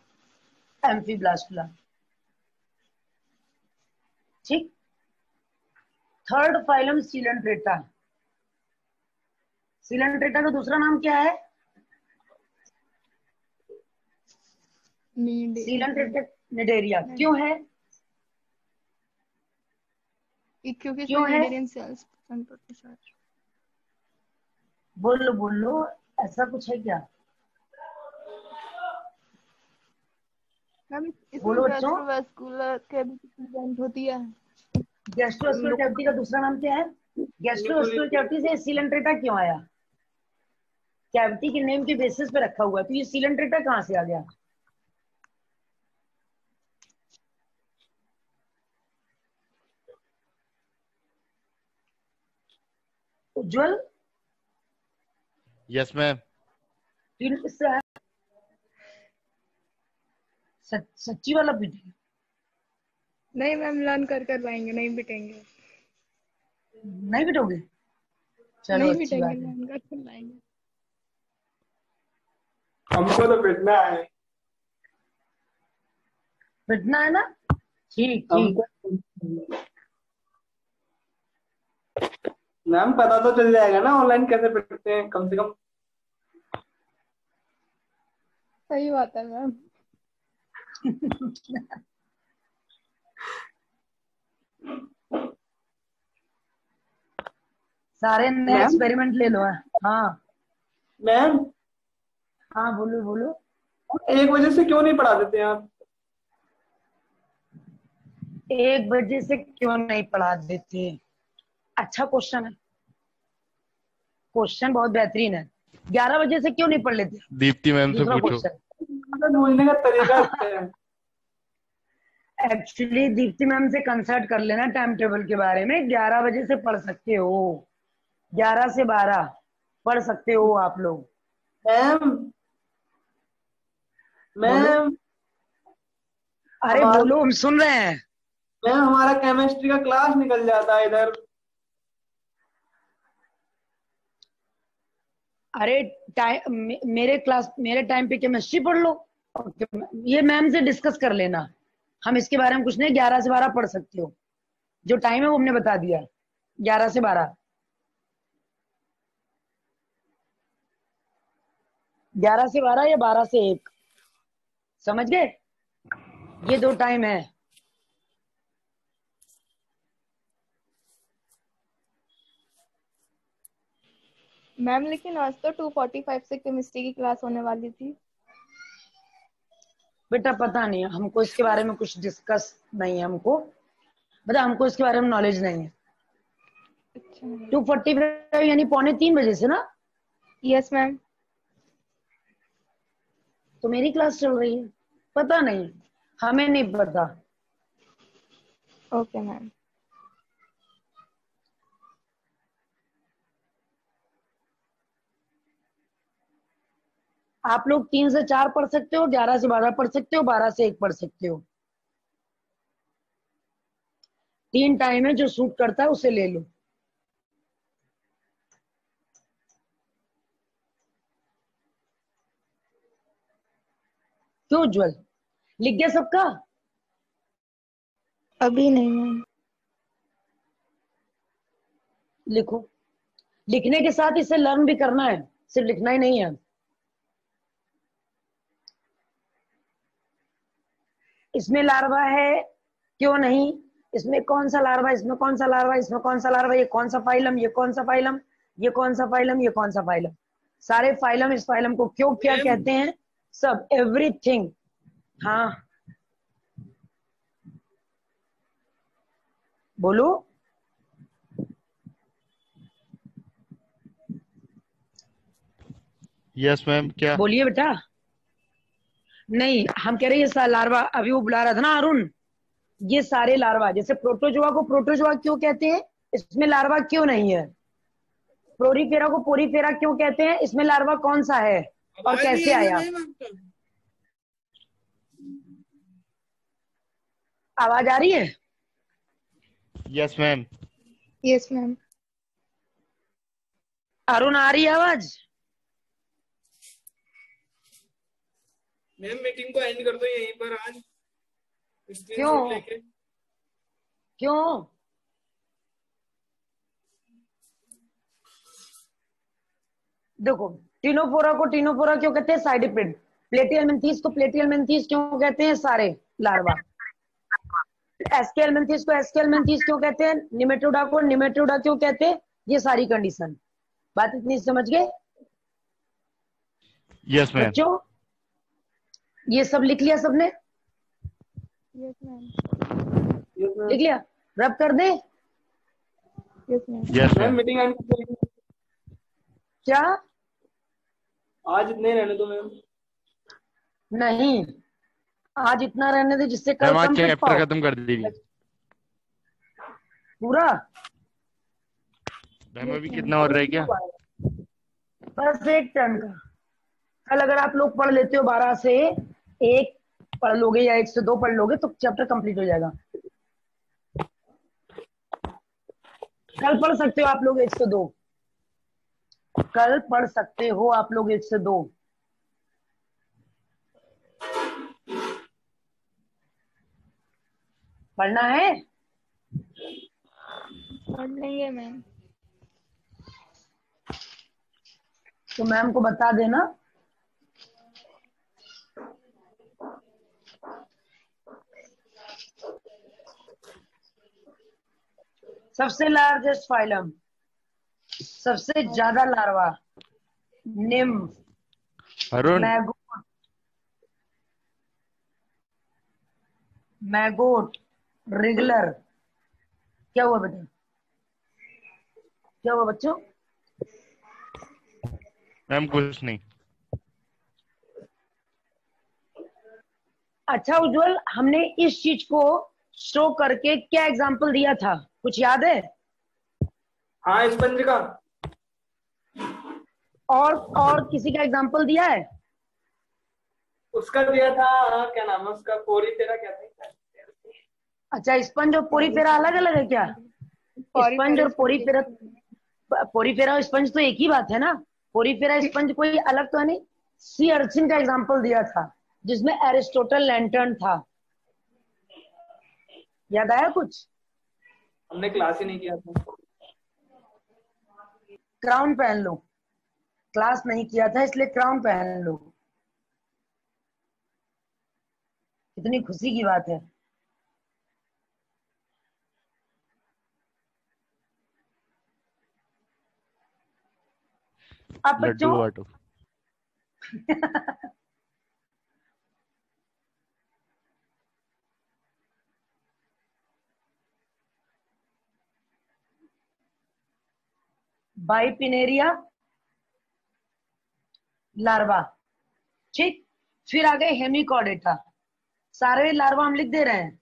S1: एम्फीब्लास्टुला। ठीक, थर्ड फाइलम सीलेंट्रेटा, सीलेंट्रेटा का दूसरा नाम क्या है? सीलेंट्रेटा निडेरिया क्यों है?
S2: क्योंकि
S1: क्यों
S2: इसमें
S1: है?
S2: निडेरियन सेल्स present होते हैं सर।
S1: बोलो बोलो, ऐसा कुछ है क्या?
S2: मैम इसमें
S1: बोलो बच्चों।
S2: गैस्ट्रोवास्कुलर कैविटी प्रेजेंट होती है।
S1: गैस्ट्रोवास्कुलर कैविटी का दूसरा नाम क्या है? गैस्ट्रोवास्कुलर कैविटी से सीलेंट्रेटा क्यों आया? कैविटी के नेम के बेसिस पे रखा हुआ है, तो ये सीलेंट्रेटा कहाँ से आ गया? उज्जवल,
S4: यस मैम।
S1: तीन किससे आया? सच्ची वाला पीटी?
S2: नहीं मैम, लर्न कर कर लाएंगे, नहीं बिटेंगे।
S1: नहीं बिटोगे? चलो
S2: नहीं
S1: अच्छी
S2: बिटेंगे,
S1: बात है।
S2: लर्न कर कर लाएंगे।
S3: हमको तो पिटना है।
S1: पिटना है ना? ठीक ठीक।
S3: हमको मैम पता तो चल जाएगा ना ऑनलाइन कैसे पिटते हैं, कम से कम।
S2: सही बात है मैम।
S1: सारे नए
S3: मैम
S1: एक्सपेरिमेंट ले लो। हाँ
S3: मैम
S1: हाँ, बोलो बोलो।
S3: 1 बजे से क्यों नहीं पढ़ा देते आप?
S1: 1 बजे से क्यों नहीं पढ़ा देते? अच्छा क्वेश्चन है, क्वेश्चन बहुत बेहतरीन है। 11 बजे से क्यों नहीं पढ़ लेते?
S4: दीप्ति मैम से
S1: दूसरा
S4: पूछो।
S1: क्वेश्चन।
S3: ढूंढने का तरीका है।
S1: एक्चुअली दीप्ति मैम से कंसल्ट कर लेना टाइम टेबल के बारे में। 11 बजे से पढ़ सकते हो, 11 से 12 पढ़ सकते हो आप लोग।
S3: मैम
S1: बोलो।
S3: मैम
S1: अरे
S3: हमारा
S1: बोलो, हम सुन रहे हैं।
S3: मैम हमारा केमिस्ट्री का क्लास निकल जाता है इधर।
S1: अरे मेरे टाइम पे केमिस्ट्री पढ़ लो, और ये मैम से डिस्कस कर लेना। हम इसके बारे में कुछ नहीं, 11 से 12 पढ़ सकते हो। जो टाइम है वो हमने बता दिया, 11 से 12। 11 से 12 या 12 से 1, समझ गए? ये 2 टाइम है।
S2: मैम लेकिन आज तो 2:45 से केमिस्ट्री की क्लास होने वाली थी।
S1: बेटा पता नहीं, हमको इसके बारे में कुछ डिस्कस नहीं है। हमको इसके बारे में नॉलेज नहीं है।
S2: अच्छा
S1: 2:45 यानी 2:45 से ना?
S2: Yes ma'am.
S1: तो मेरी क्लास चल रही है, पता नहीं, हमें नहीं पता।
S2: Okay ma'am.
S1: आप लोग 3 से 4 पढ़ सकते हो, 11 से 12 पढ़ सकते हो, 12 से 1 पढ़ सकते हो। 3 टाइम है, जो सूट करता है उसे ले लो। क्यों उज्जवल, लिख गया सबका?
S2: अभी नहीं मैम।
S1: लिखो। लिखने के साथ इसे लर्न भी करना है, सिर्फ लिखना ही नहीं है। इसमें लार्वा है क्यों नहीं, इसमें कौन सा लार्वा, इसमें कौन सा लार्वा, इसमें कौन सा लार्वा, ये कौन सा फाइलम, ये कौन सा फाइलम, ये कौन सा फाइलम, ये कौन सा फाइलम, सारे फाइलम इस फाइलम को क्यों क्या
S3: मैम
S1: कहते हैं, सब एवरीथिंग। हाँ बोलो।
S4: Yes ma'am. क्या?
S1: बोलिए बेटा। नहीं, हम कह रहे हैं ये लार्वा, अभी वो बुला रहा था ना अरुण, ये सारे लार्वा, जैसे प्रोटोजोआ को प्रोटोजोआ क्यों कहते हैं, इसमें लार्वा क्यों नहीं है। प्रोरीफेरा को पोरीफेरा क्यों कहते हैं, इसमें लार्वा कौन सा है और
S3: आवाज नहीं
S1: कैसे
S3: आ रही
S1: आया।
S3: मैम आपका?
S1: आवाज आ रही है?
S4: Yes ma'am.
S2: Yes ma'am.
S1: Arun आ रही है आवाज?
S3: मैम मीटिंग को एंड कर दो यहीं पर आज, स्क्रीनशॉट
S1: क्यों
S3: लेके।
S1: क्यों? देखो, टिनोफोरा को टिनोफोरा क्यों कहते हैं? साइडिपिड। प्लेटियलमेंथीस को प्लेटियलमेंथीस क्यों कहते हैं? सारे लार्वा। एस्केलमेंथीस को एस्केलमेंथीस क्यों कहते हैं? निमेटोडा को निमेटोडा क्यों कहते हैं? ये सारी कंडीशन। बात इतनी समझ गए
S4: यस मैम।
S1: बच्चों? ये सब लिख लिया सबने?
S2: Yes ma'am.
S1: लिख लिया? रब कर दे?
S2: Yes ma'am.
S4: Yes
S3: ma'am
S4: ma'am.
S3: Meeting end
S1: क्या?
S3: आज इतने रहने दो मैम।
S1: नहीं, आज इतना रहने दे जिससे कल
S4: मैम आज
S1: कम पिट
S4: चैप्टर
S1: पाओ
S4: खत्म कर दीजिए।
S1: पूरा।
S4: मैम अभी कितना और रह गया?
S1: बस एक टर्न का। कल अगर आप लोग पढ़ लेते हो 12 से 1 पढ़ लोगे या 1 से 2 पढ़ लोगे तो चैप्टर कंप्लीट हो जाएगा। कल पढ़ सकते हो आप लोग 1 से 2। कल पढ़ सकते हो आप लोग 1 से 2। पढ़ना है?
S2: पढ़ लेंगे मैम।
S1: तो मैम को बता देना। सबसे लार्जेस्ट फाइलम, सबसे ज्यादा लार्वा, निम्फ,
S4: अरुण
S1: मैगोट, मैगोट, रिगलर। क्या हुआ बेटा? क्या हुआ बच्चों?
S4: मैम कुछ नहीं।
S1: अच्छा उज्जवल, हमने इस चीज को शो करके क्या एग्जाम्पल दिया था, कुछ याद है?
S3: हाँ स्पंज का।
S1: और किसी का एग्जाम्पल दिया है?
S3: उसका दिया था, क्या नाम है उसका, पोरी तेरा क्या था?
S1: अच्छा, स्पंज और पोरीफेरा अलग अलग है क्या? स्पंज और पोरीफेरा, पोरीफेरा और स्पंज तो एक ही बात है ना। पोरीफेरा स्पंज कोई अलग तो है नहीं। सी अर्चिन का एग्जांपल दिया था जिसमें एरिस्टोटल लैंटर्न था। याद आया कुछ?
S3: हमने क्लास ही नहीं किया था।
S1: क्राउन पहन लो। क्लास नहीं किया था इसलिए क्राउन पहन लो। कितनी खुशी की बात है। अब
S4: लड्डू
S1: बच्चों
S4: बांटो।
S1: बाइपिनेरिया लार्वा, ठीक। फिर आ गए हेमिकॉर्डेटा। सारे लार्वा हम लिख दे रहे हैं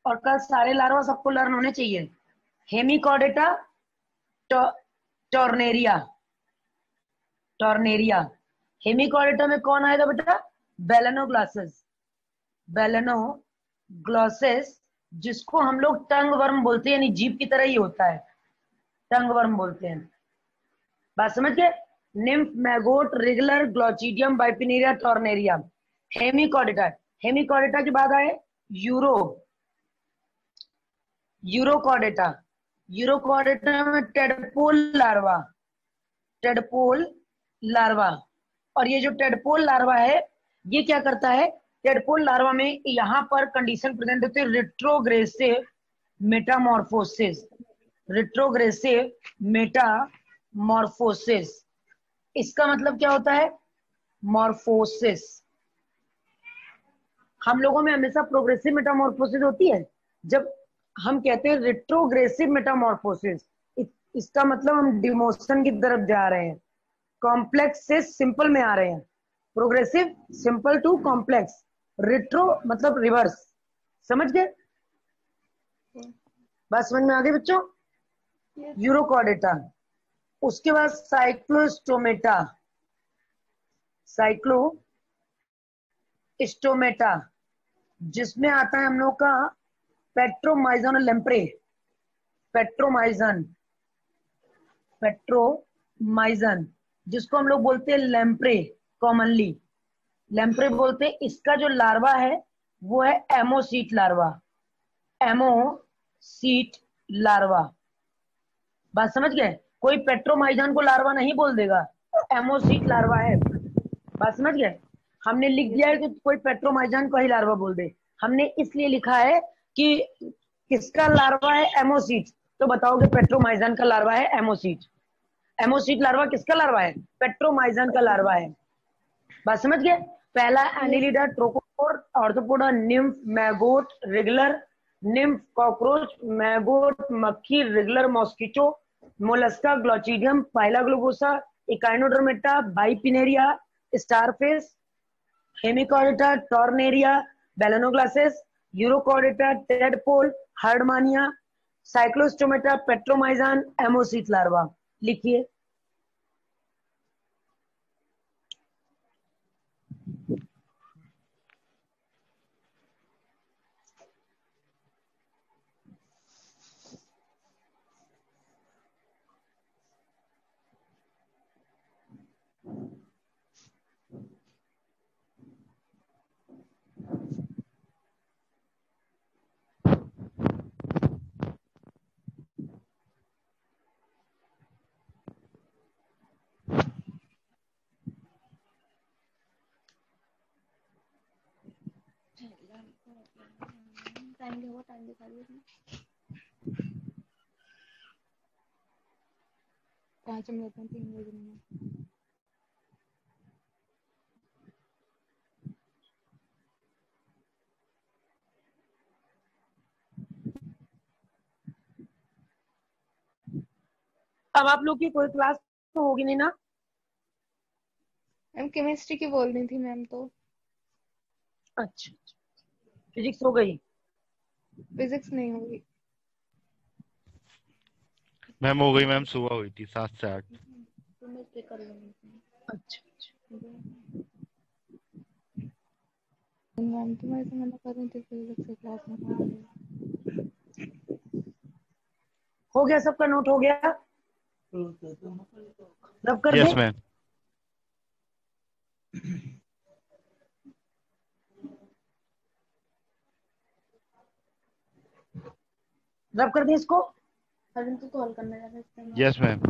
S1: और कल सारे लार्वा सबको लर्न होने चाहिए। Hemichordata, tornaria, tornaria. हेमिकॉर्डेटा में कौन आएगा बेटा? बेलेनोग्लासेस, बेलेनोग्लासेस, जिसको हम लोग टंग वर्म बोलते हैं, यानी जीभ की तरह ही होता है, टंग वर्म बोलते हैं। बात समझ गए? Nymph, maggot, wriggler, glochidium, bipinnaria, tornaria. Hemichordata. Hemichordata के बाद आए यूरोकॉर्डेटा। यूरोकॉर्डेटा में टेडपोल लार्वा, टेडपोल लार्वा। और ये जो टेडपोल लार्वा है ये क्या करता है? टेडपोल लार्वा में यहाँ पर कंडीशन प्रेजेंट होती है रिट्रोग्रेसिव मेटामॉर्फोसिस, रिट्रोग्रेसिव मेटामॉर्फोसिस। इसका मतलब क्या होता है? मॉर्फोसिस। हम लोगों में हमेशा प्रोग्रेसिव मेटामॉर्फोसिस होती है। जब हम कहते हैं रिट्रोग्रेसिव मेटामॉर्फोसिस, इसका मतलब हम डिमोशन की तरफ जा रहे हैं, कॉम्प्लेक्स से सिंपल में आ रहे हैं। Progressive simple to complex, retro मतलब रिवर्स। समझ गए? बात समझ में आ गई बच्चों? यूरोकॉर्डेटा। उसके बाद साइक्लोस्टोमेटा, साइक्लोस्टोमेटा जिसमें आता है हम लोग का पेट्रोमाइजन और लेम्प्रे। पेट्रोमाइजन जिसको हम लोग बोलते हैं लेम्प्रे, कॉमनली लेम्प्रे बोलते हैं। इसका जो लार्वा है वो है एमोसीट लार्वा, एमोसीट लार्वा। बात समझ गए? कोई पेट्रोमाइजन को लार्वा नहीं बोल देगा, एमोसीट लार्वा है। बात समझ गए? हमने लिख दिया है कि कोई पेट्रोमाइजन का ही लार्वा बोल दे, हमने इसलिए लिखा है कि किसका लार्वा है, एमोसीट। तो बताओगे पेट्रोमाइजन का लार्वा है एमोसीट। एमोसीट लार्वा किसका लार्वा है, पेट्रोमाइजन का लार्वा है। बात समझ गए? पहला annelida, trochophore, arthropoda, nymph, maggot, wriggler, nymph, cockroach, maggot, मक्खी, wriggler, mosquito, mollusca, glochidium, pila globosa, echinodermata, bipinnaria, starfish, hemichordata, tornaria, balanoglossus, urochordata, tadpole, herdmania, cyclostomata, petromyzon, ammocoete larva. लिखिए।
S2: Time दिखा दिया 5 मिनट में 3 बज रहे हैं।
S1: अब आप लोग की कोई क्लास तो होगी नहीं ना?
S2: मैम केमिस्ट्री की बोल रही थी मैम, तो
S1: अच्छा, फिजिक्स हो गई?
S2: फिजिक्स नहीं होगी
S4: मैम। हो गई मैम, सुबह हुई थी 7 से 8।
S2: तो मैं पे कर लूंगी।
S1: अच्छा
S2: मैम तुम्हारे से मना कर रही थी फिजिक्स की क्लास में
S1: हो गया, सबका नोट हो गया? रब कर
S4: यस
S1: दे।
S4: मैम।
S1: रब कर दे इसको।
S2: अरुण को कॉल करना है
S4: यस मैम।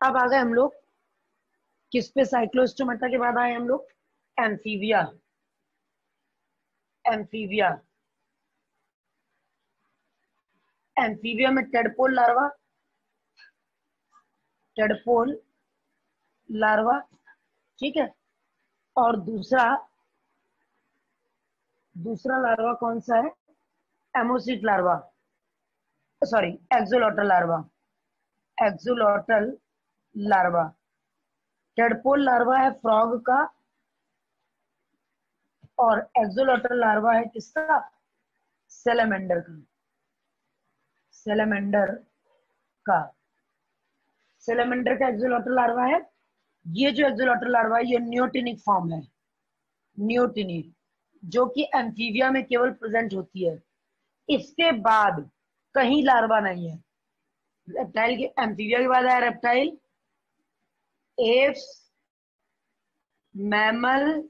S1: अब आ गए हम लोग किस पे, साइक्लोस्टोमेटा के बाद आए हम लोग एम्फीबिया। एम्फीबिया, एम्फीबिया में टेडपोल लार्वा, टेडपोल लार्वा, ठीक है। और दूसरा लार्वा कौन सा है, ammocoete larva, sorry axolotl larva, axolotl larva. Tadpole larva है फ्रॉग का और एक्सोलॉटल लार्वा है किसका, सेलेमेंडर का। सेलेमेंडर का, सेलेमेंडर का एक्सोलॉटल लार्वा है। ये जो एक्सोलॉटल लार्वा है ये नियोटिनिक फॉर्म है, नियोटिनिक, जो कि एम्फीबिया में केवल प्रेजेंट होती है। इसके बाद कहीं लार्वा नहीं है। रेप्टाइल के, एम्फीबिया के बाद आया रेप्टाइल, एप्स, मैमल,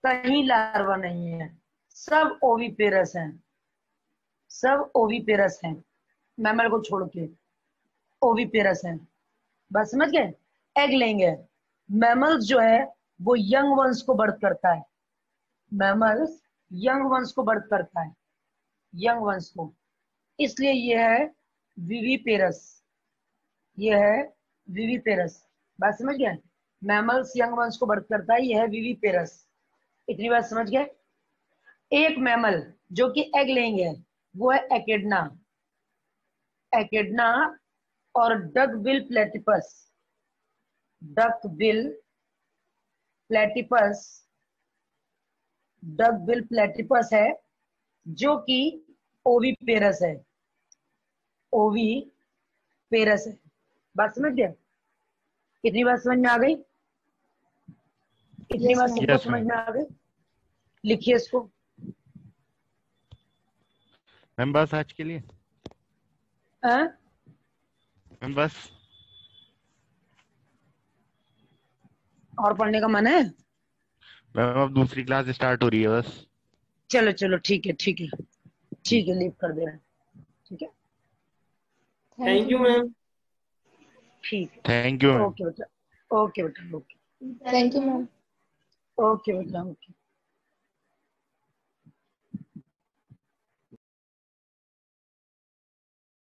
S1: कहीं लार्वा नहीं है, सब ओविपेरस हैं, सब ओविपेरस हैं, मैमल को छोड़ के ओविपेरस हैं। बस समझ गए? एग लेंगे। मैमल्स जो है वो यंग वंस को बर्थ करता है, मैमल्स यंग वंस को बर्थ करता है, यंग वंस को, इसलिए ये है विविपेरस, ये है विविपेरस। बात समझ गए? मैमल्स यंग वंस को बर्थ करता है, ये है विविपेरस। इतनी बात समझ गए? एक मैमल जो कि एग लेंगे वो है एकेडना, एकेडना और duck bill platypus, duck bill platypus, duck bill platypus है जो कि ओविपेरस है, ओविपेरस है। बात समझ गए? इतनी बात समझ में आ गई? इतनी बात सबको
S4: Yes,
S1: समझ
S4: ma'am.
S1: में आ गई? लिखिए इसको।
S4: मैम बस आज के लिए,
S1: हाँ?
S4: मैम बस।
S1: और पढ़ने का मन है?
S4: मैम अब दूसरी क्लास स्टार्ट हो रही है बस।
S1: चलो चलो ठीक है, ठीक है, ठीक है, लीव कर दे रहे हैं। ठीक है,
S3: थैंक यू मैम।
S1: ठीक है,
S4: थैंक यू मैम।
S1: ओके बेटा, ओके बेटा, okay,
S2: thank you ma'am.
S1: Okay बेटा, ओके।